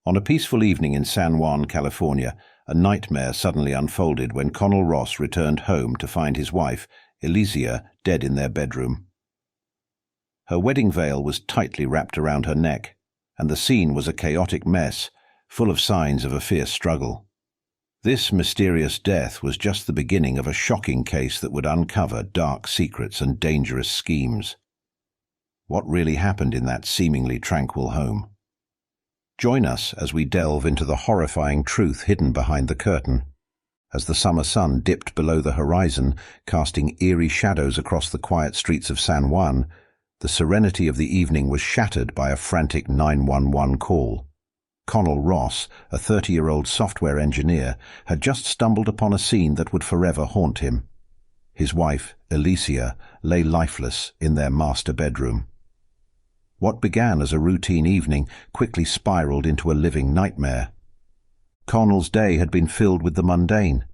On a peaceful evening in San Juan, California, a nightmare suddenly unfolded when Connell Ross returned home to find his wife, Elysia, dead in their bedroom. Her wedding veil was tightly wrapped around her neck, and the scene was a chaotic mess, full of signs of a fierce struggle. This mysterious death was just the beginning of a shocking case that would uncover dark secrets and dangerous schemes. What really happened in that seemingly tranquil home? Join us as we delve into the horrifying truth hidden behind the curtain. As the summer sun dipped below the horizon, casting eerie shadows across the quiet streets of San Juan, the serenity of the evening was shattered by a frantic 911 call. Connell Ross, a 30-year-old software engineer, had just stumbled upon a scene that would forever haunt him. His wife, Elysia, lay lifeless in their master bedroom. What began as a routine evening quickly spiraled into a living nightmare. Connell's day had been filled with the mundane: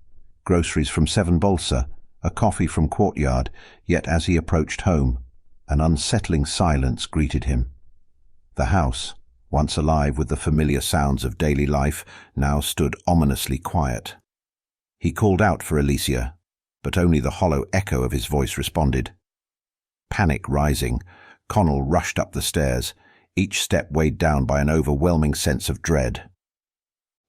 groceries from Seven Bolsa, a coffee from Courtyard, yet as he approached home, an unsettling silence greeted him. The house, once alive with the familiar sounds of daily life, now stood ominously quiet. He called out for Elysia, but only the hollow echo of his voice responded. Panic rising, Connell rushed up the stairs, each step weighed down by an overwhelming sense of dread.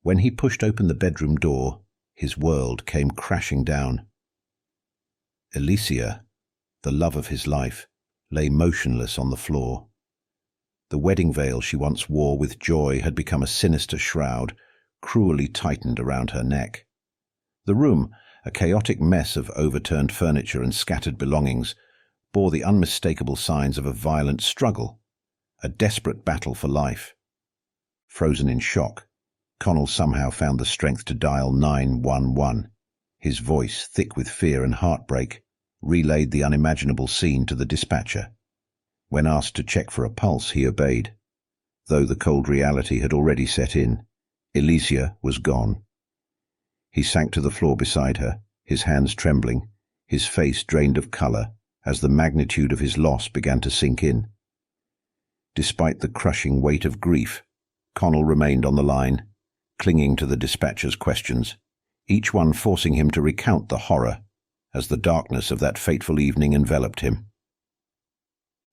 When he pushed open the bedroom door, his world came crashing down. Elysia, the love of his life, lay motionless on the floor. The wedding veil she once wore with joy had become a sinister shroud, cruelly tightened around her neck. The room, a chaotic mess of overturned furniture and scattered belongings, bore the unmistakable signs of a violent struggle, a desperate battle for life. Frozen in shock, Connell somehow found the strength to dial 911. His voice, thick with fear and heartbreak, relayed the unimaginable scene to the dispatcher. When asked to check for a pulse, he obeyed. Though the cold reality had already set in, Elysia was gone. He sank to the floor beside her, his hands trembling, his face drained of color, as the magnitude of his loss began to sink in. Despite the crushing weight of grief, Connell remained on the line, clinging to the dispatcher's questions, each one forcing him to recount the horror as the darkness of that fateful evening enveloped him.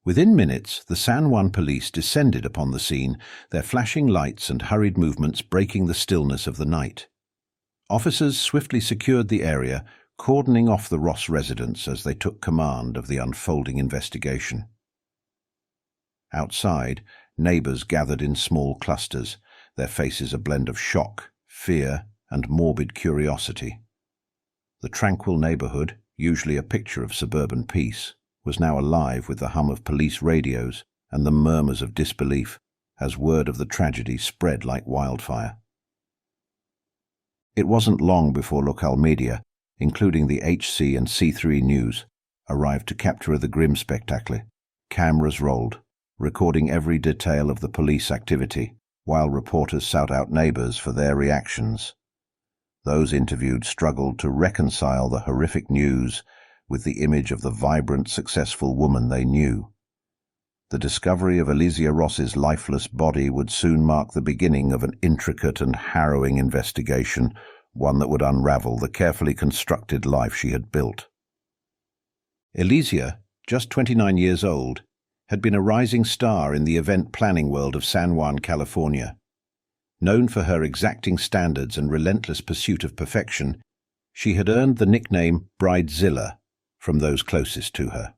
Within minutes, the San Juan police descended upon the scene, their flashing lights and hurried movements breaking the stillness of the night. Officers swiftly secured the area, cordoning off the Ross residence as they took command of the unfolding investigation. Outside, neighbors gathered in small clusters, their faces a blend of shock, fear, and morbid curiosity. The tranquil neighborhood, usually a picture of suburban peace, was now alive with the hum of police radios and the murmurs of disbelief as word of the tragedy spread like wildfire. It wasn't long before local media, including the HC and C3 News, arrived to capture the grim spectacle. Cameras rolled, recording every detail of the police activity, while reporters sought out neighbors for their reactions. Those interviewed struggled to reconcile the horrific news with the image of the vibrant, successful woman they knew. The discovery of Elysia Ross's lifeless body would soon mark the beginning of an intricate and harrowing investigation, one that would unravel the carefully constructed life she had built. Elysia, just 29 years old, had been a rising star in the event planning world of San Juan, California. Known for her exacting standards and relentless pursuit of perfection, she had earned the nickname Bridezilla from those closest to her.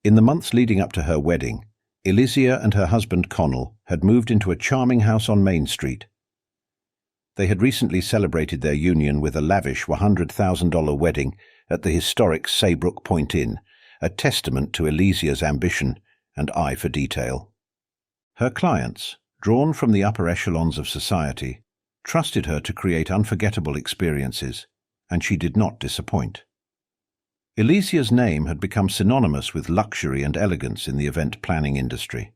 In the months leading up to her wedding, Elysia and her husband Connell had moved into a charming house on Main Street. They had recently celebrated their union with a lavish $100,000 wedding at the historic Saybrook Point Inn, a testament to Elysia's ambition and eye for detail. Her clients, drawn from the upper echelons of society, trusted her to create unforgettable experiences, and she did not disappoint. Elysia's name had become synonymous with luxury and elegance in the event planning industry.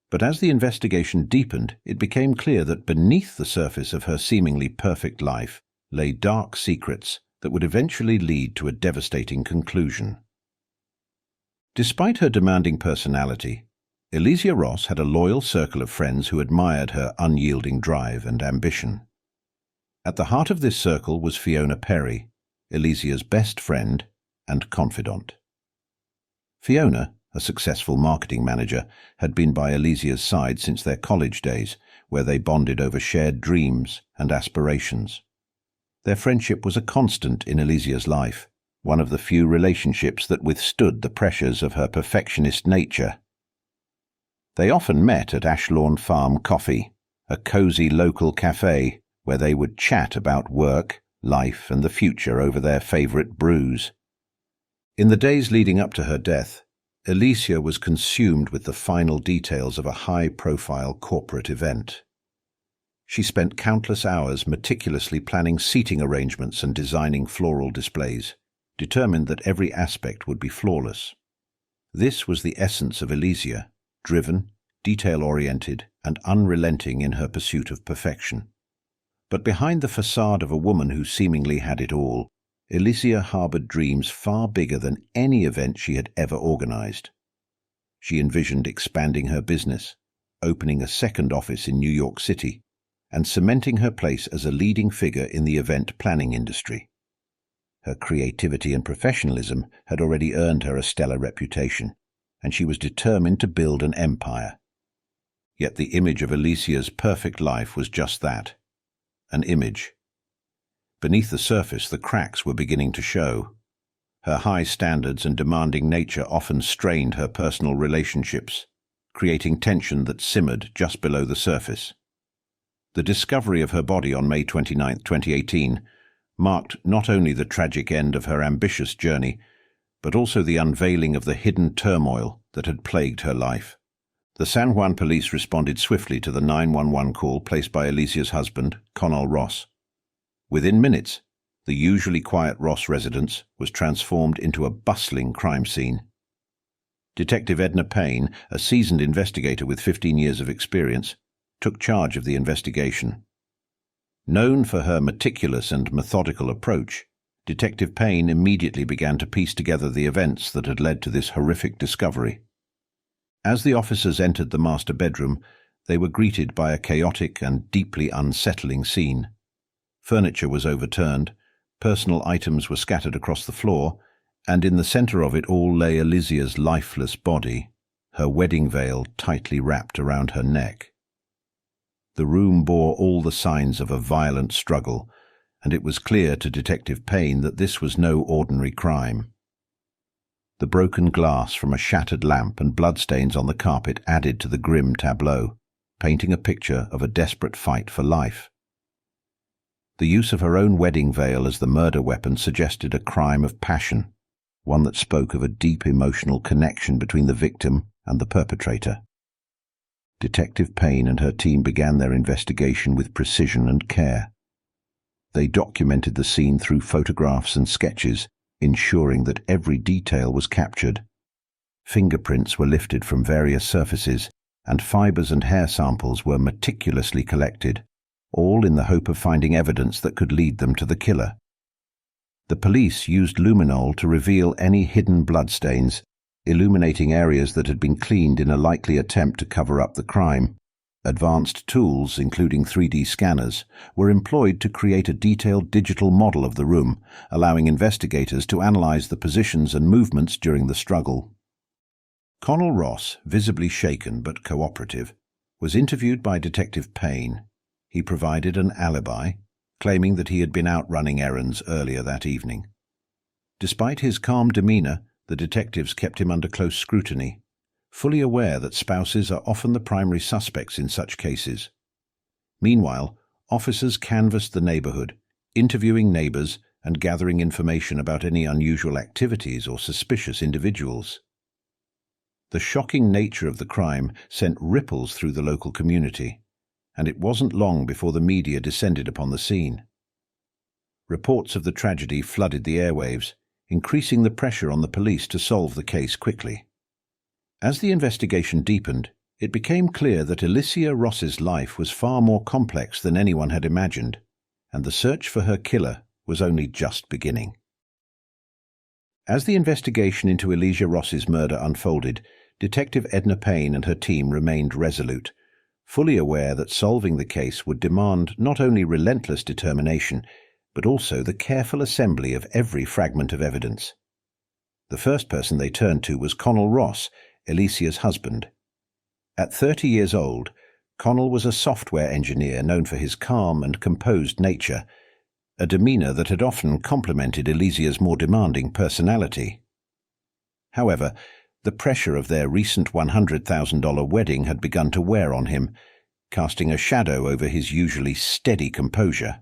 But as the investigation deepened, it became clear that beneath the surface of her seemingly perfect life lay dark secrets that would eventually lead to a devastating conclusion. Despite her demanding personality, Elysia Ross had a loyal circle of friends who admired her unyielding drive and ambition. At the heart of this circle was Fiona Perry, Elysia's best friend and confidant. Fiona, a successful marketing manager, had been by Elysia's side since their college days, where they bonded over shared dreams and aspirations. Their friendship was a constant in Elysia's life, one of the few relationships that withstood the pressures of her perfectionist nature. They often met at Ashlawn Farm Coffee, a cosy local cafe where they would chat about work, life, and the future over their favourite brews. In the days leading up to her death, Elysia was consumed with the final details of a high-profile corporate event. She spent countless hours meticulously planning seating arrangements and designing floral displays, determined that every aspect would be flawless. This was the essence of Elysia, driven, detail-oriented, and unrelenting in her pursuit of perfection. But behind the facade of a woman who seemingly had it all, Elysia harbored dreams far bigger than any event she had ever organized. She envisioned expanding her business, opening a second office in New York City, and cementing her place as a leading figure in the event planning industry. Her creativity and professionalism had already earned her a stellar reputation, and she was determined to build an empire. Yet the image of Elysia's perfect life was just that, an image. Beneath the surface, the cracks were beginning to show. Her high standards and demanding nature often strained her personal relationships, creating tension that simmered just below the surface. The discovery of her body on May 29, 2018, marked not only the tragic end of her ambitious journey, but also the unveiling of the hidden turmoil that had plagued her life. The San Juan police responded swiftly to the 911 call placed by Elysia's husband, Connell Ross. Within minutes, the usually quiet Ross residence was transformed into a bustling crime scene. Detective Edna Payne, a seasoned investigator with 15 years of experience, took charge of the investigation. Known for her meticulous and methodical approach, Detective Payne immediately began to piece together the events that had led to this horrific discovery. As the officers entered the master bedroom, they were greeted by a chaotic and deeply unsettling scene. Furniture was overturned, personal items were scattered across the floor, and in the center of it all lay Elysia's lifeless body, her wedding veil tightly wrapped around her neck. The room bore all the signs of a violent struggle, and it was clear to Detective Payne that this was no ordinary crime. The broken glass from a shattered lamp and bloodstains on the carpet added to the grim tableau, painting a picture of a desperate fight for life. The use of her own wedding veil as the murder weapon suggested a crime of passion, one that spoke of a deep emotional connection between the victim and the perpetrator. Detective Payne and her team began their investigation with precision and care. They documented the scene through photographs and sketches, ensuring that every detail was captured. Fingerprints were lifted from various surfaces, and fibers and hair samples were meticulously collected, all in the hope of finding evidence that could lead them to the killer. The police used luminol to reveal any hidden bloodstains, illuminating areas that had been cleaned in a likely attempt to cover up the crime. Advanced tools, including 3D scanners, were employed to create a detailed digital model of the room, allowing investigators to analyze the positions and movements during the struggle. Connell Ross, visibly shaken but cooperative, was interviewed by Detective Payne. He provided an alibi, claiming that he had been out running errands earlier that evening. Despite his calm demeanor, the detectives kept him under close scrutiny, fully aware that spouses are often the primary suspects in such cases. Meanwhile, officers canvassed the neighborhood, interviewing neighbors and gathering information about any unusual activities or suspicious individuals. The shocking nature of the crime sent ripples through the local community, and it wasn't long before the media descended upon the scene. Reports of the tragedy flooded the airwaves, increasing the pressure on the police to solve the case quickly. As the investigation deepened, it became clear that Elysia Ross's life was far more complex than anyone had imagined, and the search for her killer was only just beginning. As the investigation into Elysia Ross's murder unfolded, Detective Edna Payne and her team remained resolute, fully aware that solving the case would demand not only relentless determination, but also the careful assembly of every fragment of evidence. The first person they turned to was Connell Ross, Alicia's husband. At 30 years old, Connell was a software engineer known for his calm and composed nature, a demeanor that had often complemented Alicia's more demanding personality. However, the pressure of their recent $100,000 wedding had begun to wear on him, casting a shadow over his usually steady composure.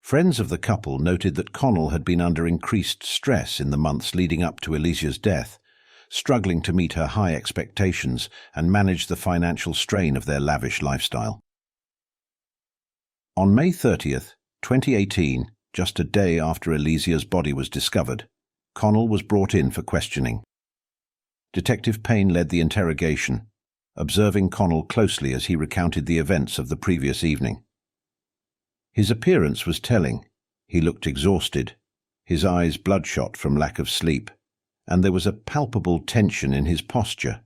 Friends of the couple noted that Connell had been under increased stress in the months leading up to Alicia's death, struggling to meet her high expectations and manage the financial strain of their lavish lifestyle. On May 30th, 2018, just a day after Alicia's body was discovered, Connell was brought in for questioning. Detective Payne led the interrogation, observing Connell closely as he recounted the events of the previous evening. His appearance was telling. He looked exhausted, his eyes bloodshot from lack of sleep, and there was a palpable tension in his posture.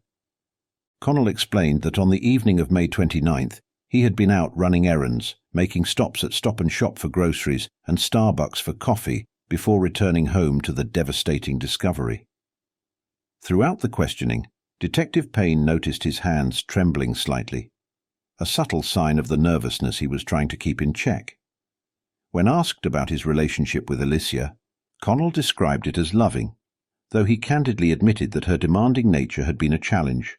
Connell explained that on the evening of May 29th, he had been out running errands, making stops at Stop and Shop for groceries and Starbucks for coffee before returning home to the devastating discovery. Throughout the questioning, Detective Payne noticed his hands trembling slightly, a subtle sign of the nervousness he was trying to keep in check. When asked about his relationship with Alicia, Connell described it as loving, though he candidly admitted that her demanding nature had been a challenge.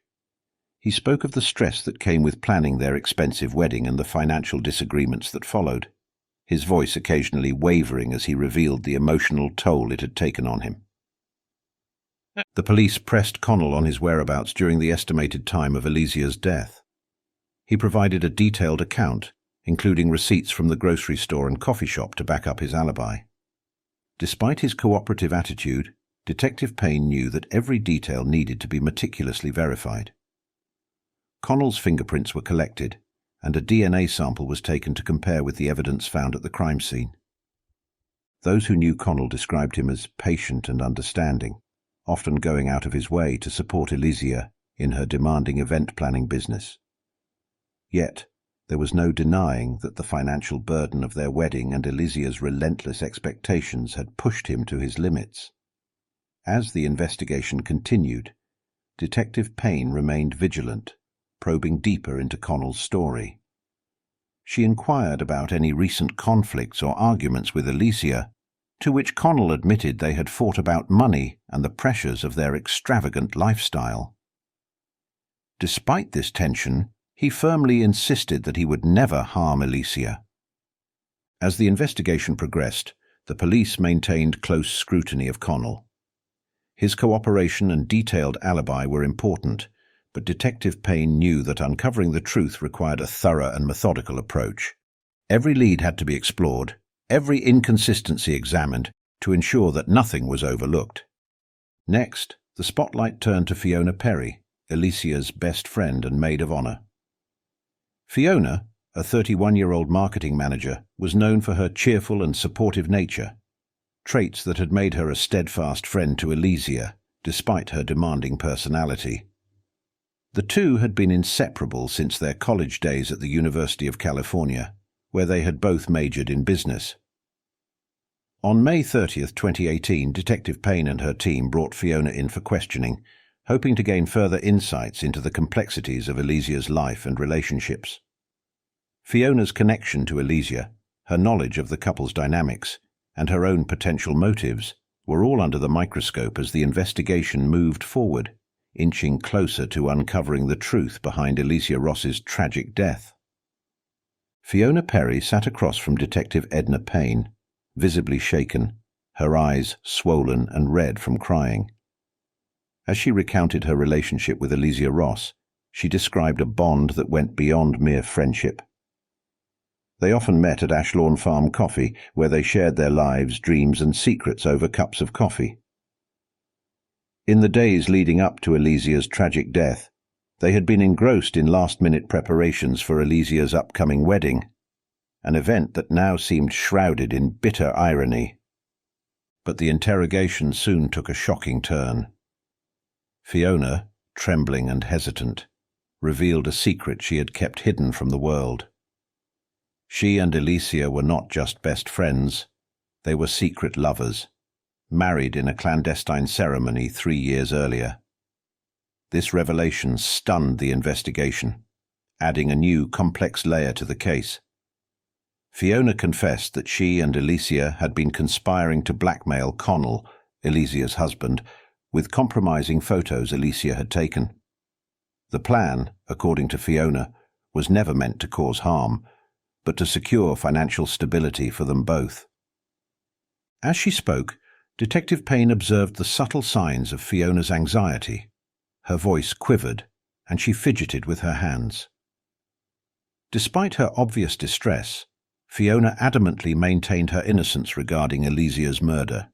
He spoke of the stress that came with planning their expensive wedding and the financial disagreements that followed, his voice occasionally wavering as he revealed the emotional toll it had taken on him. The police pressed Connell on his whereabouts during the estimated time of Alicia's death. He provided a detailed account, including receipts from the grocery store and coffee shop to back up his alibi. Despite his cooperative attitude, Detective Payne knew that every detail needed to be meticulously verified. Connell's fingerprints were collected, and a DNA sample was taken to compare with the evidence found at the crime scene. Those who knew Connell described him as patient and understanding, often going out of his way to support Alicia in her demanding event planning business. Yet, there was no denying that the financial burden of their wedding and Alicia's relentless expectations had pushed him to his limits. As the investigation continued, Detective Payne remained vigilant, probing deeper into Connell's story. She inquired about any recent conflicts or arguments with Alicia, to which Connell admitted they had fought about money and the pressures of their extravagant lifestyle. Despite this tension, he firmly insisted that he would never harm Alicia. As the investigation progressed, the police maintained close scrutiny of Connell. His cooperation and detailed alibi were important, but Detective Payne knew that uncovering the truth required a thorough and methodical approach. Every lead had to be explored, every inconsistency examined, to ensure that nothing was overlooked. Next, the spotlight turned to Fiona Perry, Alicia's best friend and maid of honor. Fiona, a 31-year-old marketing manager, was known for her cheerful and supportive nature, traits that had made her a steadfast friend to Alicia, despite her demanding personality. The two had been inseparable since their college days at the University of California, where they had both majored in business. On May 30th, 2018, Detective Payne and her team brought Fiona in for questioning, hoping to gain further insights into the complexities of Alicia's life and relationships. Fiona's connection to Alicia, her knowledge of the couple's dynamics, and her own potential motives were all under the microscope as the investigation moved forward, inching closer to uncovering the truth behind Alicia Ross's tragic death. Fiona Perry sat across from Detective Edna Payne, visibly shaken, her eyes swollen and red from crying. As she recounted her relationship with Alicia Ross, she described a bond that went beyond mere friendship. They often met at Ashlawn Farm Coffee, where they shared their lives, dreams and secrets over cups of coffee. In the days leading up to Alicia's tragic death, they had been engrossed in last-minute preparations for Alicia's upcoming wedding, an event that now seemed shrouded in bitter irony. But the interrogation soon took a shocking turn. Fiona, trembling and hesitant, revealed a secret she had kept hidden from the world. She and Alicia were not just best friends, they were secret lovers, married in a clandestine ceremony 3 years earlier. This revelation stunned the investigation, adding a new complex layer to the case. Fiona confessed that she and Alicia had been conspiring to blackmail Connell, Alicia's husband, with compromising photos Alicia had taken. The plan, according to Fiona, was never meant to cause harm, but to secure financial stability for them both. As she spoke, Detective Payne observed the subtle signs of Fiona's anxiety. Her voice quivered, and she fidgeted with her hands. Despite her obvious distress, Fiona adamantly maintained her innocence regarding Alicia's murder.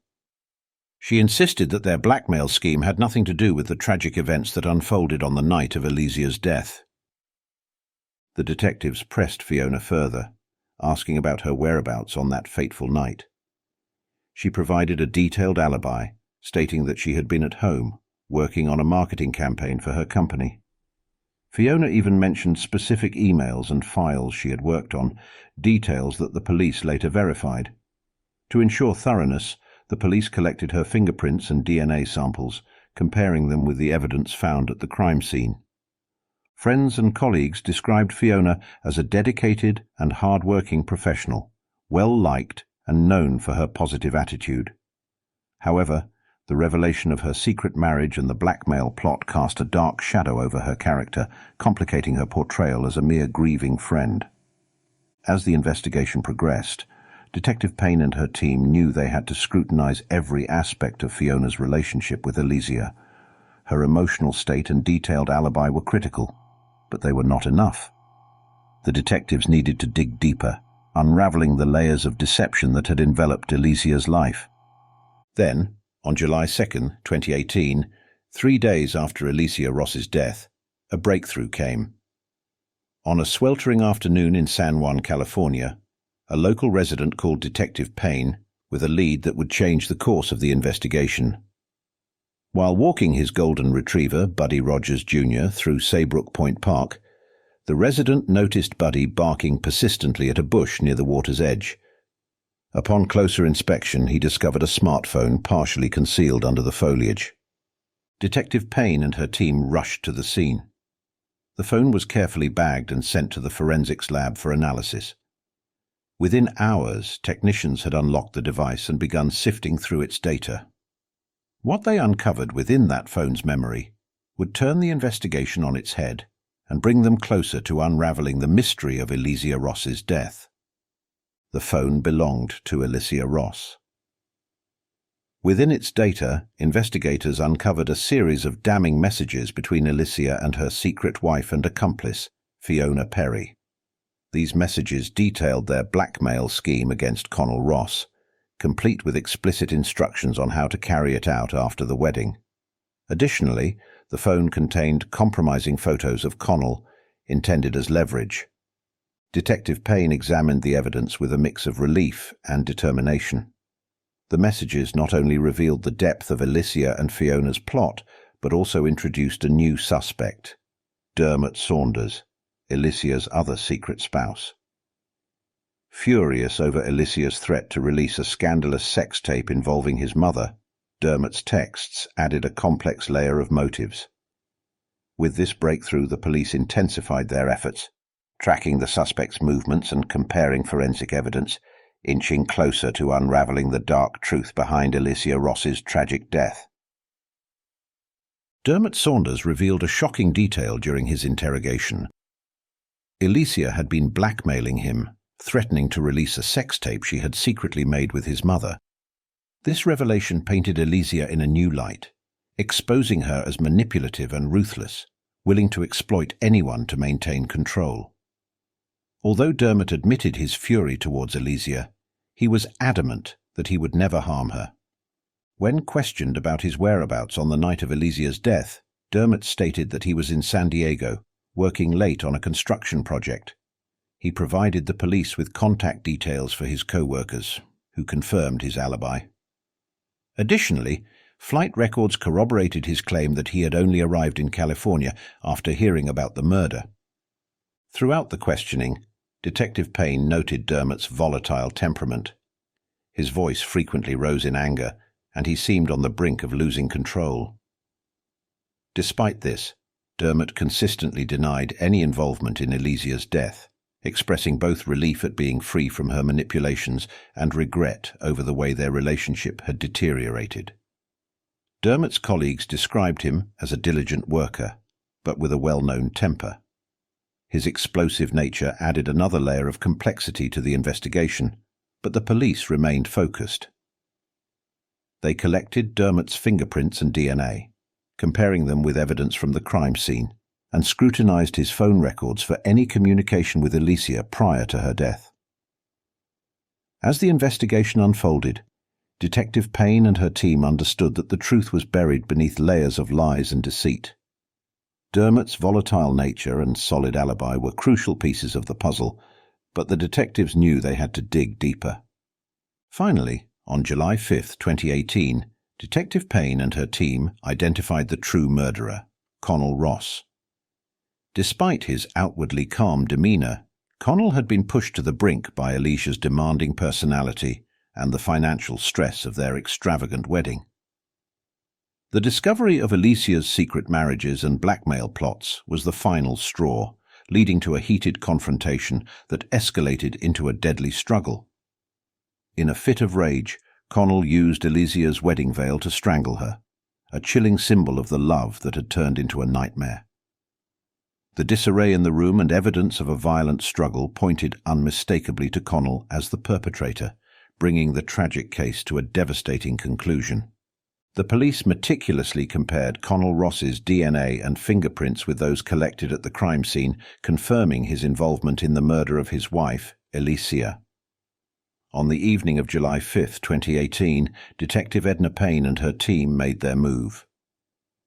She insisted that their blackmail scheme had nothing to do with the tragic events that unfolded on the night of Alicia's death. The detectives pressed Fiona further, asking about her whereabouts on that fateful night. She provided a detailed alibi, stating that she had been at home, working on a marketing campaign for her company. Fiona even mentioned specific emails and files she had worked on, details that the police later verified. To ensure thoroughness, the police collected her fingerprints and DNA samples, comparing them with the evidence found at the crime scene. Friends and colleagues described Fiona as a dedicated and hard-working professional, well-liked and known for her positive attitude. However, the revelation of her secret marriage and the blackmail plot cast a dark shadow over her character, complicating her portrayal as a mere grieving friend. As the investigation progressed, Detective Payne and her team knew they had to scrutinize every aspect of Fiona's relationship with Alicia. Her emotional state and detailed alibi were critical, but they were not enough. The detectives needed to dig deeper, unraveling the layers of deception that had enveloped Alicia's life. Then, on July 2, 2018, 3 days after Alicia Ross's death, a breakthrough came. On a sweltering afternoon in San Juan, California, a local resident called Detective Payne with a lead that would change the course of the investigation. While walking his golden retriever, Buddy Rogers Jr., through Saybrook Point Park, the resident noticed Buddy barking persistently at a bush near the water's edge. Upon closer inspection, he discovered a smartphone partially concealed under the foliage. Detective Payne and her team rushed to the scene. The phone was carefully bagged and sent to the forensics lab for analysis. Within hours, technicians had unlocked the device and begun sifting through its data. What they uncovered within that phone's memory would turn the investigation on its head and bring them closer to unraveling the mystery of Alicia Ross's death. The phone belonged to Alicia Ross. Within its data, investigators uncovered a series of damning messages between Alicia and her secret wife and accomplice, Fiona Perry. These messages detailed their blackmail scheme against Connell Ross, complete with explicit instructions on how to carry it out after the wedding. Additionally, the phone contained compromising photos of Connell, intended as leverage. Detective Payne examined the evidence with a mix of relief and determination. The messages not only revealed the depth of Alicia and Fiona's plot, but also introduced a new suspect, Dermot Saunders, Alicia's other secret spouse. Furious over Alicia's threat to release a scandalous sex tape involving his mother, Dermot's texts added a complex layer of motives. With this breakthrough, the police intensified their efforts, tracking the suspect's movements and comparing forensic evidence, inching closer to unraveling the dark truth behind Alicia Ross's tragic death. Dermot Saunders revealed a shocking detail during his interrogation. Alicia had been blackmailing him, threatening to release a sex tape she had secretly made with his mother. This revelation painted Alicia in a new light, exposing her as manipulative and ruthless, willing to exploit anyone to maintain control. Although Dermot admitted his fury towards Alicia, he was adamant that he would never harm her. When questioned about his whereabouts on the night of Alicia's death, Dermot stated that he was in San Diego, working late on a construction project. He provided the police with contact details for his co-workers, who confirmed his alibi. Additionally, Flight records corroborated his claim that he had only arrived in California after hearing about the murder. Throughout the questioning, Detective Payne noted Dermot's volatile temperament. His voice frequently rose in anger, and he seemed on the brink of losing control. Despite this, Dermot consistently denied any involvement in Elysia's death, expressing both relief at being free from her manipulations and regret over the way their relationship had deteriorated. Dermot's colleagues described him as a diligent worker, but with a well-known temper. His explosive nature added another layer of complexity to the investigation, but the police remained focused. They collected Dermot's fingerprints and DNA, comparing them with evidence from the crime scene, and scrutinized his phone records for any communication with Elysia prior to her death. As the investigation unfolded, Detective Payne and her team understood that the truth was buried beneath layers of lies and deceit. Dermot's volatile nature and solid alibi were crucial pieces of the puzzle, but the detectives knew they had to dig deeper. Finally, on July 5, 2018, Detective Payne and her team identified the true murderer, Connell Ross. Despite his outwardly calm demeanor, Connell had been pushed to the brink by Elysia's demanding personality and the financial stress of their extravagant wedding. The discovery of Elysia's secret marriages and blackmail plots was the final straw, leading to a heated confrontation that escalated into a deadly struggle. In a fit of rage, Connell used Elysia's wedding veil to strangle her, a chilling symbol of the love that had turned into a nightmare. The disarray in the room and evidence of a violent struggle pointed unmistakably to Connell as the perpetrator, bringing the tragic case to a devastating conclusion. The police meticulously compared Connell Ross's DNA and fingerprints with those collected at the crime scene, confirming his involvement in the murder of his wife, Elysia. On the evening of July 5, 2018, Detective Edna Payne and her team made their move.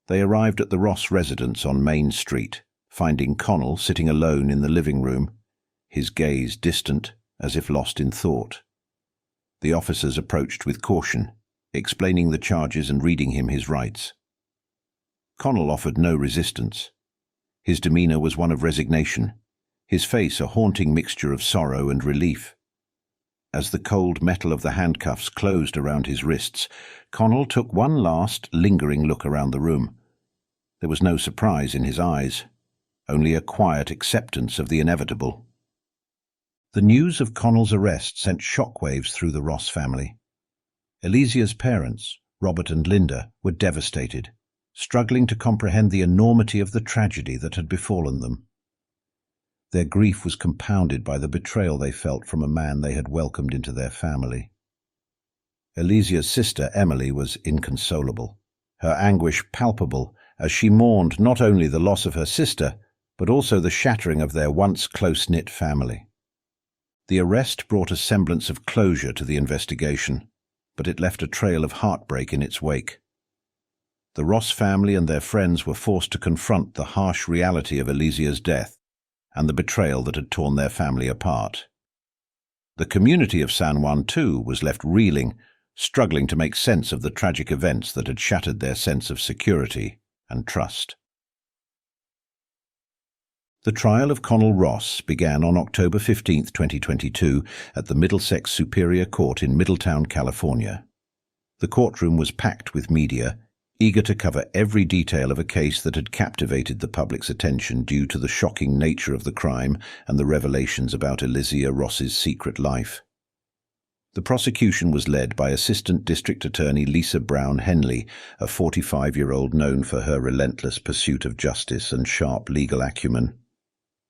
They arrived at the Ross residence on Main Street, finding Connell sitting alone in the living room, his gaze distant, as if lost in thought. The officers approached with caution, explaining the charges and reading him his rights. Connell offered no resistance. His demeanor was one of resignation, his face a haunting mixture of sorrow and relief. As the cold metal of the handcuffs closed around his wrists, Connell took one last, lingering look around the room. There was no surprise in his eyes, only a quiet acceptance of the inevitable. The news of Connell's arrest sent shockwaves through the Ross family. Elysia's parents, Robert and Linda, were devastated, struggling to comprehend the enormity of the tragedy that had befallen them. Their grief was compounded by the betrayal they felt from a man they had welcomed into their family. Elysia's sister, Emily, was inconsolable, her anguish palpable as she mourned not only the loss of her sister, but also the shattering of their once close-knit family. The arrest brought a semblance of closure to the investigation, but it left a trail of heartbreak in its wake. The Ross family and their friends were forced to confront the harsh reality of Elysia's death and the betrayal that had torn their family apart. The community of San Juan, too, was left reeling, struggling to make sense of the tragic events that had shattered their sense of security and trust. The trial of Connell Ross began on October 15, 2022, at the Middlesex Superior Court in Middletown, California. The courtroom was packed with media, eager to cover every detail of a case that had captivated the public's attention due to the shocking nature of the crime and the revelations about Elysia Ross's secret life. The prosecution was led by Assistant District Attorney Lisa Brown Henley, a 45-year-old known for her relentless pursuit of justice and sharp legal acumen.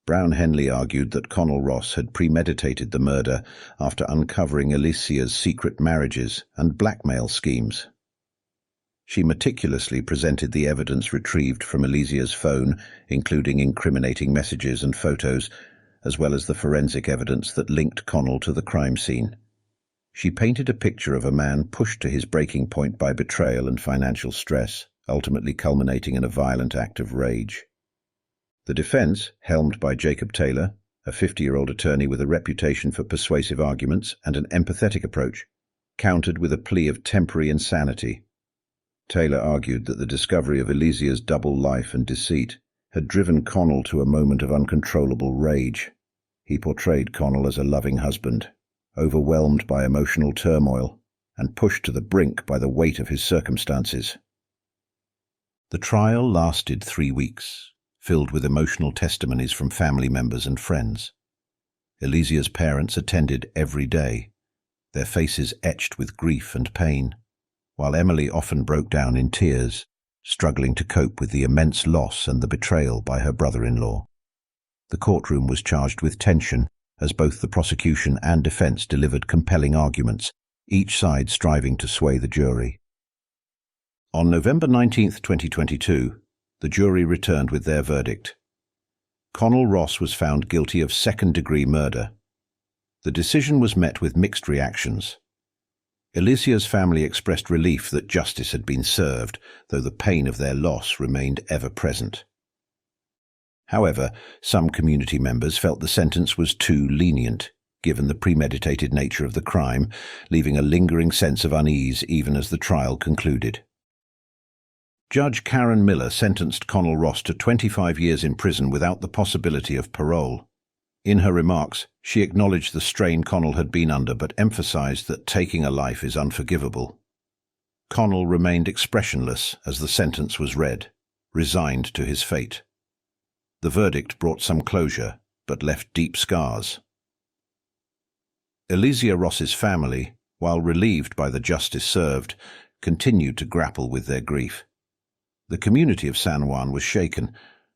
Brown Henley argued that Connell Ross had premeditated the murder after uncovering Elysia's secret marriages and blackmail schemes. She meticulously presented the evidence retrieved from Elysia's phone, including incriminating messages and photos, as well as the forensic evidence that linked Connell to the crime scene. She painted a picture of a man pushed to his breaking point by betrayal and financial stress, ultimately culminating in a violent act of rage. The defense, helmed by Jacob Taylor, a 50-year-old attorney with a reputation for persuasive arguments and an empathetic approach, countered with a plea of temporary insanity. Taylor argued that the discovery of Elysia's double life and deceit had driven Connell to a moment of uncontrollable rage. He portrayed Connell as a loving husband, overwhelmed by emotional turmoil and pushed to the brink by the weight of his circumstances. The trial lasted 3 weeks, filled with emotional testimonies from family members and friends. Elysia's parents attended every day, their faces etched with grief and pain, while Emily often broke down in tears, struggling to cope with the immense loss and the betrayal by her brother-in-law. The courtroom was charged with tension as both the prosecution and defense delivered compelling arguments, each side striving to sway the jury. On November 19, 2022, the jury returned with their verdict. Connell Ross was found guilty of second-degree murder. The decision was met with mixed reactions. Elysia's family expressed relief that justice had been served, though the pain of their loss remained ever present. However, some community members felt the sentence was too lenient, given the premeditated nature of the crime, leaving a lingering sense of unease even as the trial concluded. Judge Karen Miller sentenced Connell Ross to 25 years in prison without the possibility of parole. In her remarks, she acknowledged the strain Connell had been under but emphasized that taking a life is unforgivable. Connell remained expressionless as the sentence was read, resigned to his fate. The verdict brought some closure, but left deep scars. Elysia Ross's family, while relieved by the justice served, continued to grapple with their grief. The community of San Juan was shaken,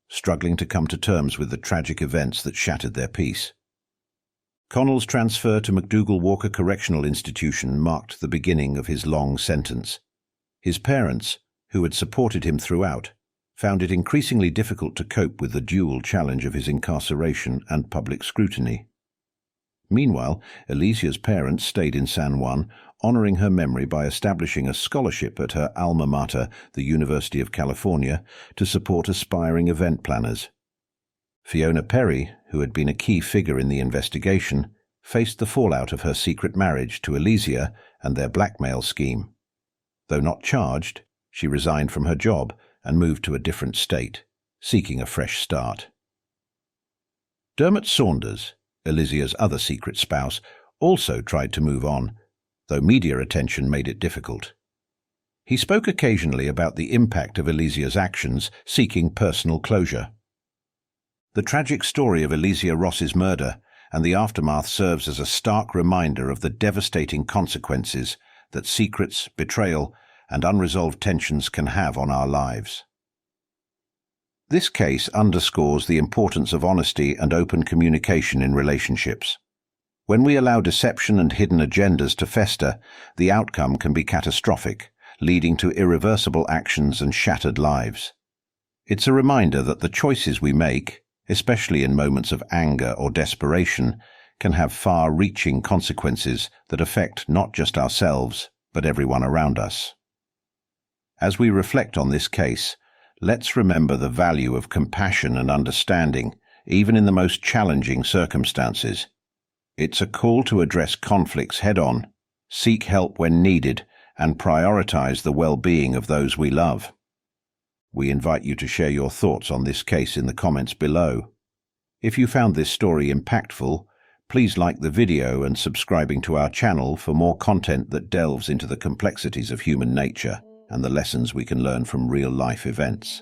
struggling to come to terms with the tragic events that shattered their peace. Connell's transfer to McDougall Walker Correctional Institution marked the beginning of his long sentence. His parents, who had supported him throughout, found it increasingly difficult to cope with the dual challenge of his incarceration and public scrutiny. Meanwhile, Elysia's parents stayed in San Juan, honoring her memory by establishing a scholarship at her alma mater, the University of California, to support aspiring event planners. Fiona Perry, who had been a key figure in the investigation, faced the fallout of her secret marriage to Elysia and their blackmail scheme. Though not charged, she resigned from her job and moved to a different state, seeking a fresh start. Dermot Saunders, Elysia's other secret spouse, also tried to move on, though media attention made it difficult. He spoke occasionally about the impact of Elysia's actions, seeking personal closure. The tragic story of Elysia Ross's murder and the aftermath serves as a stark reminder of the devastating consequences that secrets, betrayal, and unresolved tensions can have on our lives. This case underscores the importance of honesty and open communication in relationships. When we allow deception and hidden agendas to fester, the outcome can be catastrophic, leading to irreversible actions and shattered lives. It's a reminder that the choices we make, especially in moments of anger or desperation, can have far-reaching consequences that affect not just ourselves, but everyone around us. As we reflect on this case, let's remember the value of compassion and understanding, even in the most challenging circumstances. It's a call to address conflicts head-on, seek help when needed, and prioritize the well-being of those we love. We invite you to share your thoughts on this case in the comments below. If you found this story impactful, please like the video and subscribing to our channel for more content that delves into the complexities of human nature and the lessons we can learn from real-life events.